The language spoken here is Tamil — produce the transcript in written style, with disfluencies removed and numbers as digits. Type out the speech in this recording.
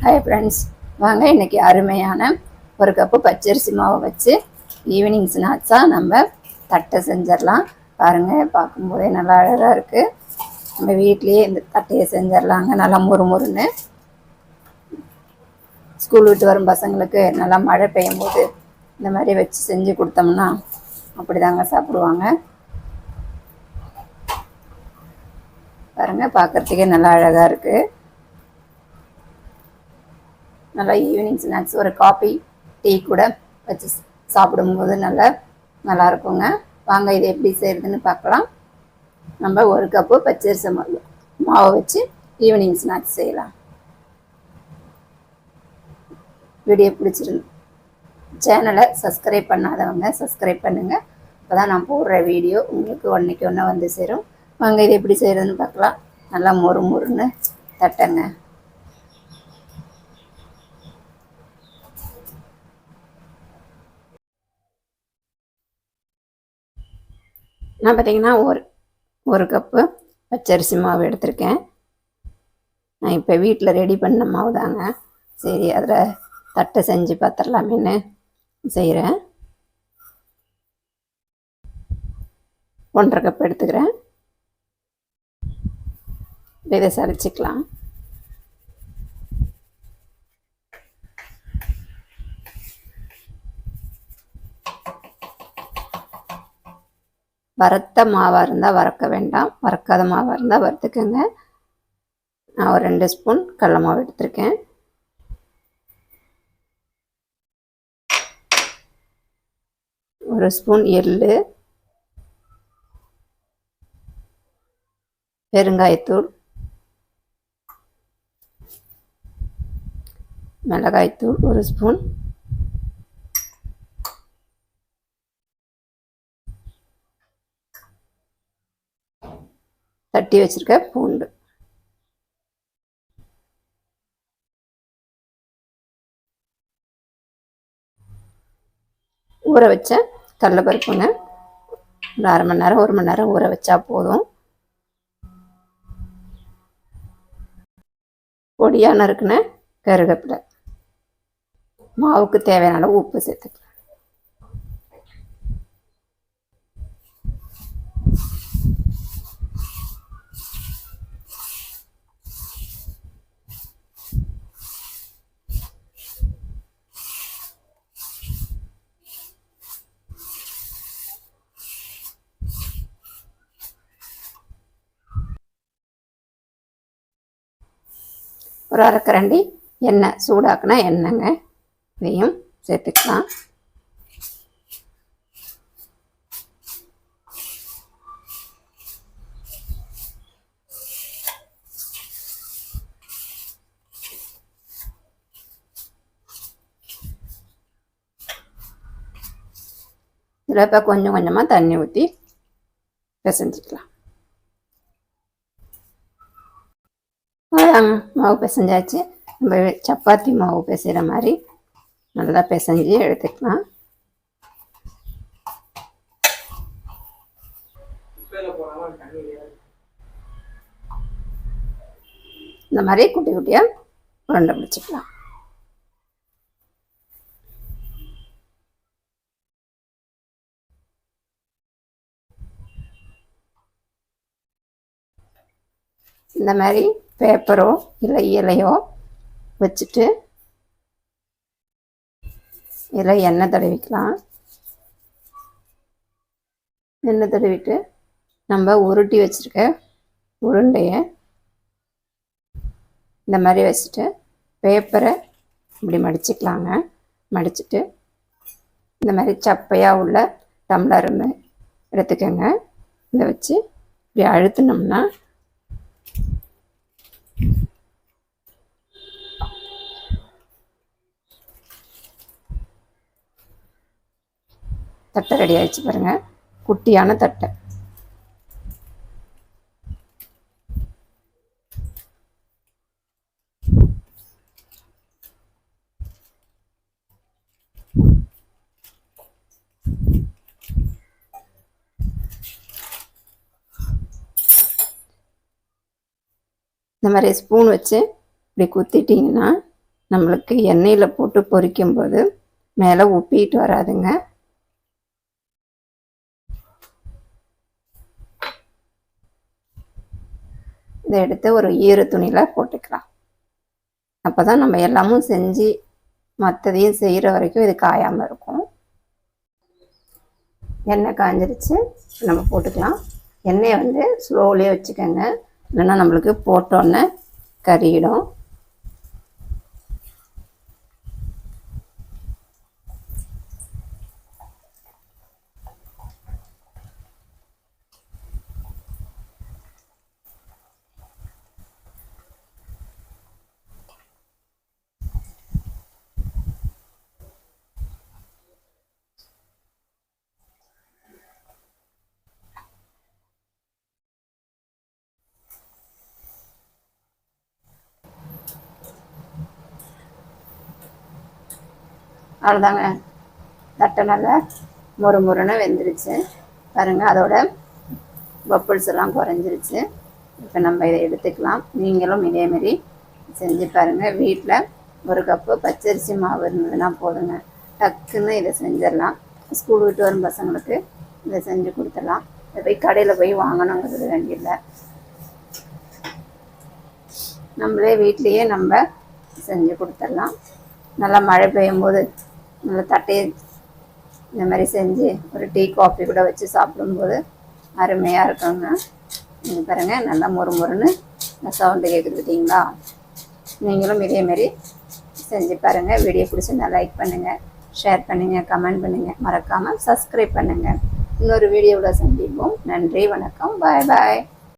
ஹாய் ஃப்ரெண்ட்ஸ், வாங்க இன்றைக்கி அருமையான ஒரு கப்பு பச்சரிசி மாவை வச்சு ஈவினிங் ஸ்நாக்ஸாக நம்ம தட்டை செஞ்சிடலாம். பாருங்கள், பார்க்கும்போதே நல்லா அழகாக இருக்குது. நம்ம வீட்லேயே இந்த தட்டையை செஞ்சிடலாங்க. நல்லா முறுமுறுன்னு ஸ்கூல் விட்டு வரும் பசங்களுக்கு நல்லா மழை பெய்யும் போது இந்த மாதிரி வச்சு செஞ்சு கொடுத்தோம்னா அப்படி தாங்க சாப்பிடுவாங்க. பாருங்கள், பார்க்குறதுக்கே நல்லா அழகாக இருக்குது. நல்லா ஈவினிங் ஸ்நாக்ஸ் ஒரு காஃபி டீ கூட வச்சு சாப்பிடும்போது நல்லா இருக்குங்க. வாங்க இதை எப்படி செய்கிறதுன்னு பார்க்கலாம். நம்ம ஒரு கப்பு பச்சரிசி மாவை வச்சு ஈவினிங் ஸ்நாக்ஸ் செய்யலாம். வீடியோ பிடிச்சிருந்து சேனலை சப்ஸ்கிரைப் பண்ணாதவங்க சப்ஸ்கிரைப் பண்ணுங்கள். அப்போ தான் நான் போடுற வீடியோ உங்களுக்கு ஒன்றைக்கு ஒன்று வந்து சேரும். வாங்க இதை எப்படி செய்கிறதுன்னு பார்க்கலாம். நல்லா முறுன்னு தட்டங்க. நான் பார்த்திங்கன்னா ஒரு கப்பு பச்சரிசி மாவு எடுத்திருக்கேன். நான் இப்போ வீட்டில் ரெடி பண்ண மாவு தாங்க. சரி, அதில் தட்டை செஞ்சு பார்த்துடலாமேன்னு செய்கிறேன். 1.5 கப் எடுத்துக்கிறேன். இதை சளிச்சிக்கலாம். வறுத்த மாவாக இருந்தால் வறுக்க வேண்டாம், வறுக்காத மாவாக இருந்தால் வறுத்துக்கோங்க. நான் ஒரு 2 ஸ்பூன் கடலை மாவு எடுத்திருக்கேன். ஒரு ஸ்பூன் எள்ளு, பெருங்காயத்தூள், மிளகாய்த்தூள் ஒரு ஸ்பூன், தட்டி வச்சுருக்க பூண்டு, ஊற வச்ச கடலைப்பருப்புங்க. ஒரு 1/2 மணி நேரம் 1 மணி நேரம் ஊற வச்சா போதும். பொடியாக நறுக்குன கருவேப்பிலை, மாவுக்கு தேவையான அளவு உப்பு சேர்த்துக்கலாம். ஒரு 1/2 கரண்டி எண்ணெய், சூடாக்குனா எண்ணெய்ங்க, இதையும் சேர்த்துக்கலாம். இதில் இப்போ கொஞ்சம் கொஞ்சமாக தண்ணி ஊற்றி பிசைஞ்சிக்கலாம். மாவு பிசைஞ்சாச்சு. நம்ம சப்பாத்தி மாவு பிசைகிற மாதிரி நல்லா பிசைஞ்சு எடுத்துக்கலாம். இந்த மாதிரி குட்டி குட்டியாக உருண்டை பிடிச்சிக்கலாம். இந்த மாதிரி பேப்பரோ இல்லை இலையோ வச்சுட்டு இதில் எண்ணெய் தடவிக்கலாம். எண்ணெய் தடவிட்டு நம்ம உருட்டி வச்சுருக்க உருண்டையை இந்த மாதிரி வச்சுட்டு பேப்பரை இப்படி மடிச்சுக்கலாங்க. மடிச்சுட்டு இந்த மாதிரி சப்பையாக உள்ள டம்ளர் எடுத்துக்கோங்க. இதை வச்சு இப்படி அழுத்தினோம்னா தட்டை ரெடி ஆகிடுச்சு பாருங்கள், குட்டியான தட்டை. இந்த மாதிரி ஸ்பூன் வச்சு இப்படி குத்திட்டிங்கன்னா நம்மளுக்கு எண்ணெயில் போட்டு பொரிக்கும்போது மேலே உப்பிட்டு வராதுங்க. இதை எடுத்து ஒரு ஈர துணியில் போட்டுக்கலாம். அப்போ தான் நம்ம எல்லாமும் செஞ்சு மற்றதையும் செய்கிற வரைக்கும் இது காயாமல் இருக்கும். எண்ணெய் காஞ்சிருச்சு, நம்ம போட்டுக்கலாம். எண்ணெயை வந்து ஸ்லோலியே வச்சுக்கோங்க, இல்லைன்னா நம்மளுக்கு போட்டோன்னே கறியிடும். அவ்வளோதாங்க, தட்டை நல்லா முறுமுறுன்னு வெந்துருச்சு பாருங்கள். அதோட பப்புள்ஸ் எல்லாம் குறைஞ்சிருச்சு. இப்போ நம்ம இதை எடுத்துக்கலாம். நீங்களும் இதேமாரி செஞ்சு பாருங்கள். வீட்டில் ஒரு கப்பு பச்சரிசி மாவு இருந்ததுன்னா போதுங்க, டக்குன்னு இதை செஞ்சிடலாம். ஸ்கூல் விட்டு வரும் பசங்களுக்கு இதை செஞ்சு கொடுத்துடலாம். இதை போய் கடையில் போய் வாங்கணுங்கிறது வேண்டியதில்லை, நம்மளே வீட்லேயே நம்ம செஞ்சு கொடுத்துடலாம். நல்லா மழை பெய்யும் போது நல்லா தட்டையை இந்த மாதிரி செஞ்சு ஒரு டீ காஃபி கூட வச்சு சாப்பிடும்போது அருமையாக இருக்குங்க. நீங்கள் பாருங்கள், நல்லா முறுமுறுன்னு சவுண்டு கேட்குது பார்த்தீங்களா? நீங்களும் இதேமாரி செஞ்சு பாருங்கள். வீடியோ பிடிச்சிருந்தா லைக் பண்ணுங்கள், ஷேர் பண்ணுங்கள், கமெண்ட் பண்ணுங்கள், மறக்காமல் சப்ஸ்கிரைப் பண்ணுங்கள். இன்னொரு வீடியோவில் சந்திப்போம். நன்றி, வணக்கம், பாய் பாய்.